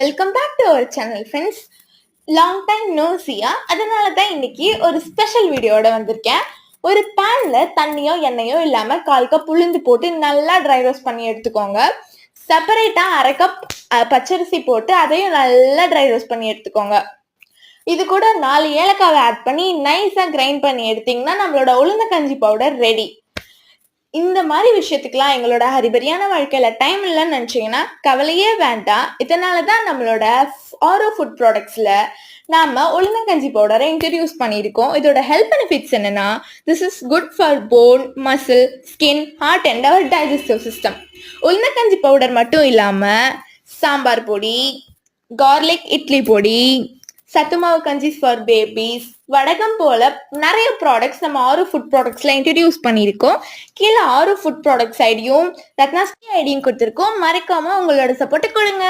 Welcome back to our channel friends. Long time no see, அதனால தான் இன்னைக்கு ஒரு ஸ்பெஷல் வீடியோட வந்திருக்கேன். ஒரு பேன்ல தண்ணியோ எண்ணெயோ இல்லாம 1/4 கப் உளுந்து போட்டு நல்லா ட்ரை ரோஸ்ட் பண்ணி எடுத்துக்கோங்க. செப்பரேட்டா 1/2 கப் பச்சரிசி போட்டு அதையும் நல்லா ட்ரை ரோஸ்ட் பண்ணி எடுத்துக்கோங்க. இது கூட 4 ஏலக்காவை ஆட் பண்ணி நைஸா கிரைண்ட் பண்ணி எடுத்தீங்கன்னா நம்மளோட உளுந்த கஞ்சி பவுடர் ரெடி. இந்த மாதிரி விஷயத்துக்குலாம் எங்களோட ஹரிபரியான வாழ்க்கையில டைம் இல்லைன்னு நினைச்சீங்கன்னா கவலையே வேண்டாம். இதனால தான் நம்மளோட ஆரோ ஃபுட் ப்ராடக்ட்ஸ்ல நாம உளுந்தங்கஞ்சி பவுடரை இன்ட்ரடியூஸ் பண்ணியிருக்கோம். இதோட ஹெல்த் பெனிஃபிட்ஸ் என்னன்னா, this is good for bone, muscle, skin, heart and our digestive system. உளுந்தங்கஞ்சி பவுடர் மட்டும் இல்லாம சாம்பார் பொடி, கார்லிக் இட்லி பொடி, சத்துமாவு கஞ்சி ஃபார் பேபிஸ், வடகம் போல நிறைய ப்ராடக்ட்ஸ் நம்ம ஆரோ ஃபுட் ப்ராடக்ட்ஸ்ல இன்ட்ரடியூஸ் பண்ணியிருக்கோம். கீழே ஆரோ ஃபுட் ப்ராடக்ட்ஸ் ஐடியும் ரத்னாஸ்ரீ ஐடியும் கொடுத்துருக்கோம். மறக்காம உங்களோட சப்போர்ட்டை கொடுங்க.